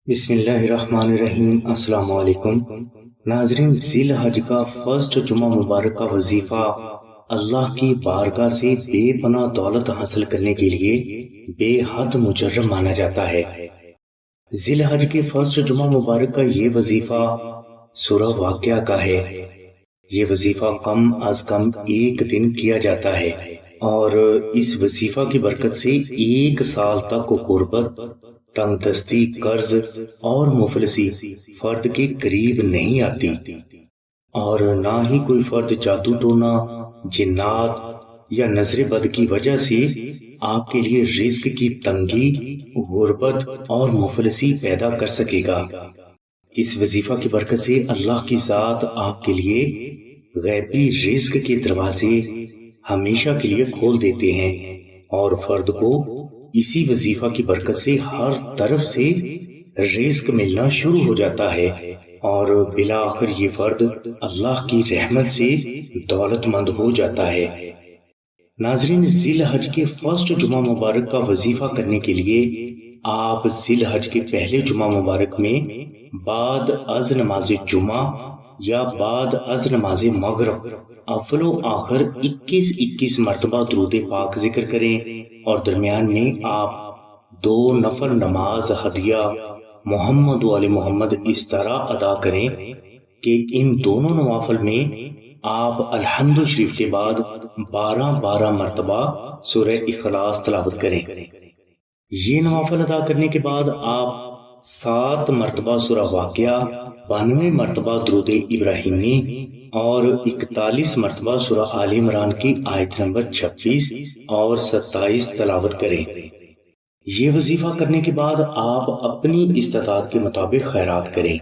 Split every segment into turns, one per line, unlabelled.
بسم اللہ الرحمن الرحیم۔ السلام علیکم ناظرین، ذیل حج کا فرسٹ جمعہ مبارک کا وظیفہ اللہ کی بارگاہ سے بے پناہ دولت حاصل کرنے کے لیے بے حد مجرب مانا جاتا ہے۔ ذیل حج کے فرسٹ جمعہ مبارک کا یہ وظیفہ سورہ واقعہ کا ہے۔ یہ وظیفہ کم از کم ایک دن کیا جاتا ہے اور اس وظیفہ کی برکت سے ایک سال تک غربت، تنگدستی، قرض اور مفلسی فرد کے قریب نہیں آتی، اور نہ ہی کوئی فرد جادو ٹونا، جنات یا نظر بد کی وجہ سے آپ کے لیے رزق کی تنگی، غربت اور مفلسی پیدا کر سکے گا۔ اس وظیفہ کی برکت سے اللہ کی ذات آپ کے لیے غیبی رزق کے دروازے ہمیشہ کے لیے کھول دیتے ہیں، اور فرد کو اسی وظیفہ کی برکت سے ہر طرف سے رزق ملنا شروع ہو جاتا ہے، اور بالآخر یہ فرد اللہ کی رحمت سے دولت مند ہو جاتا ہے۔ ناظرین، ذیل حج کے فرسٹ جمعہ مبارک کا وظیفہ کرنے کے لیے آپ ذیل حج کے پہلے جمعہ مبارک میں بعد از نماز جمعہ یا بعد از نماز مغرب اول و آخر 21 مرتبہ درود پاک ذکر کریں، اور درمیان میں آپ 2 نفل نماز ہدیہ محمد و علی محمد اس طرح ادا کریں کہ ان دونوں نوافل میں آپ الحمد شریف کے بعد 12 مرتبہ سورہ اخلاص تلاوت کریں۔ یہ نوافل ادا کرنے کے بعد آپ 7 مرتبہ سورہ واقعہ، 92 مرتبہ درود ابراہیمی اور 41 مرتبہ سورہ آل عمران کی آیت نمبر 26 اور 27 تلاوت کریں۔ یہ وظیفہ کرنے کے بعد آپ اپنی استطاعت کے مطابق خیرات کریں۔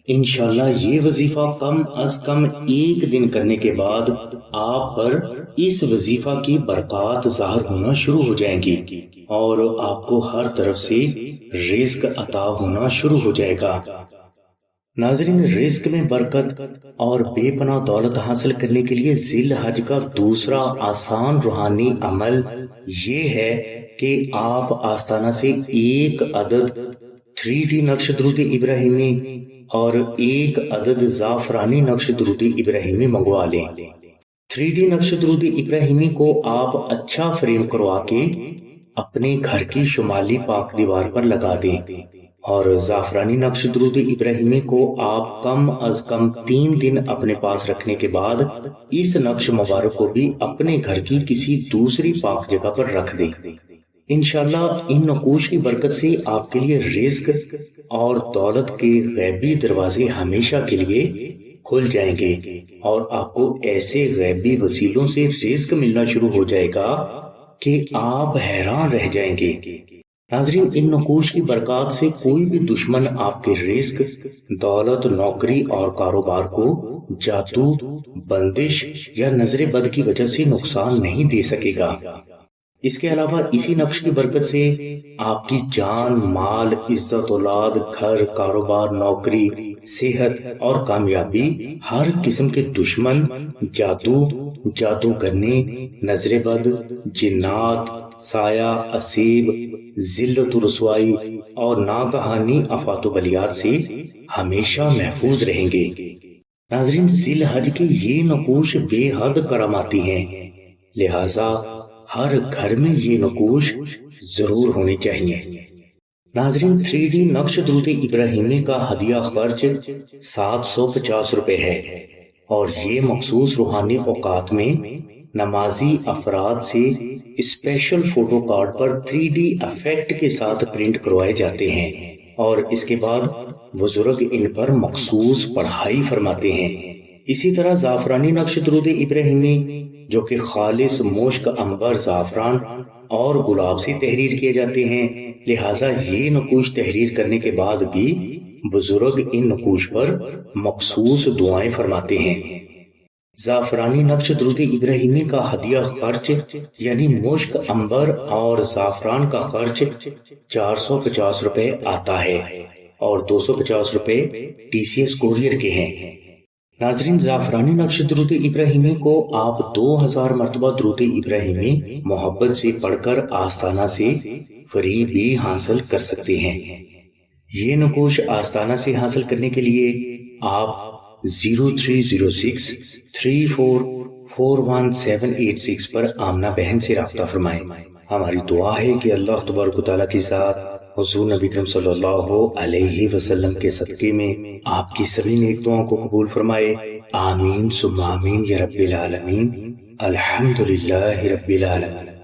انشاءاللہ یہ وظیفہ کم از کم ایک دن کرنے کے بعد آپ پر اس وظیفہ کی برکات ظاہر ہونا شروع ہو جائیں گی، اور آپ کو ہر طرف سے رزق عطا ہونا شروع ہو جائے گا۔ ناظرین، رزق میں برکت اور بے پناہ دولت حاصل کرنے کے لیے ذیل حج کا دوسرا آسان روحانی عمل یہ ہے کہ آپ آستانہ سے ایک عدد 3D نقش درود ابراہیمی اور ایک عدد زعفرانی نقش درود ابراہیمی منگوا لیں۔ 3D نقش درود ابراہیمی کو آپ اچھا فریم کروا کے اپنے گھر کی شمالی پاک دیوار پر لگا دیں، اور زعفرانی نقش درود ابراہیمی کو آپ کم از کم 3 دن اپنے پاس رکھنے کے بعد اس نقش مبارک کو بھی اپنے گھر کی کسی دوسری پاک جگہ پر رکھ دیں۔ انشاءاللہ ان نقوش کی برکت سے آپ کے لیے رزق اور دولت کے غیبی دروازے ہمیشہ کے لیے کھل جائیں گے، اور آپ کو ایسے غیبی وسیلوں سے رزق ملنا شروع ہو جائے گا کہ آپ حیران رہ جائیں گے۔ ناظرین، ان نقوش کی برکات سے کوئی بھی دشمن آپ کے رزق، دولت، نوکری اور کاروبار کو جادو، بندش یا نظر بد کی وجہ سے نقصان نہیں دے سکے گا۔ اس کے علاوہ اسی نقش کی برکت سے آپ کی جان، مال، عزت، اولاد، گھر، کاروبار، نوکری، صحت اور کامیابی، ہر قسم کے دشمن، جادو کرنے، نظر بد، جنات، سایہ، اسیب، ذلت و رسوائی اور ناگہانی آفات و بلیات سے ہمیشہ محفوظ رہیں گے۔ ناظرین، ذیل حج کے یہ نقوش بے حد کراماتی ہیں، لہٰذا ہر گھر میں یہ نقوش ضرور ہونے چاہیے۔ ناظرین، 3D نقش درود ابراہیمی کا ہدیہ خرچ 750 روپے ہے، اور یہ مخصوص روحانی اوقات میں نمازی افراد سے اسپیشل فوٹو کارڈ پر 3D ایفیکٹ کے ساتھ پرنٹ کروائے جاتے ہیں، اور اس کے بعد بزرگ ان پر مخصوص پڑھائی فرماتے ہیں۔ اسی طرح زعفرانی نقش درود ابراہیمی، جو کہ خالص مشک، عنبر، زعفران اور گلاب سے تحریر کیے جاتے ہیں، لہٰذا یہ نقوش تحریر کرنے کے بعد بھی بزرگ ان نقوش پر مخصوص دعائیں فرماتے ہیں۔ زعفرانی نقش درود ابراہیمی کا ہدیہ خرچ یعنی مشک، عنبر اور زعفران کا خرچ 450 روپے آتا ہے، اور 250 روپے TCS کوریئر کے ہیں۔ ناظرین، زعفرانی نقش درود ابراہیمی کو آپ 2000 مرتبہ درود ابراہیمی محبت سے پڑھ کر آستانہ سے فری بھی حاصل کر سکتے ہیں۔ یہ نقوش آستانہ سے حاصل کرنے کے لیے آپ 030634418786 پر آمنہ بہن سے رابطہ فرمائیں۔ ہماری دعا ہے کہ اللہ تبارک و تعالیٰ کے ساتھ حضور نبی کریم صلی اللہ علیہ وسلم کے صدقے میں آپ کی سبھی نیک دعاؤں کو قبول فرمائے۔ آمین ثم آمین یا رب العالمین۔ الحمدللہ رب العالمین۔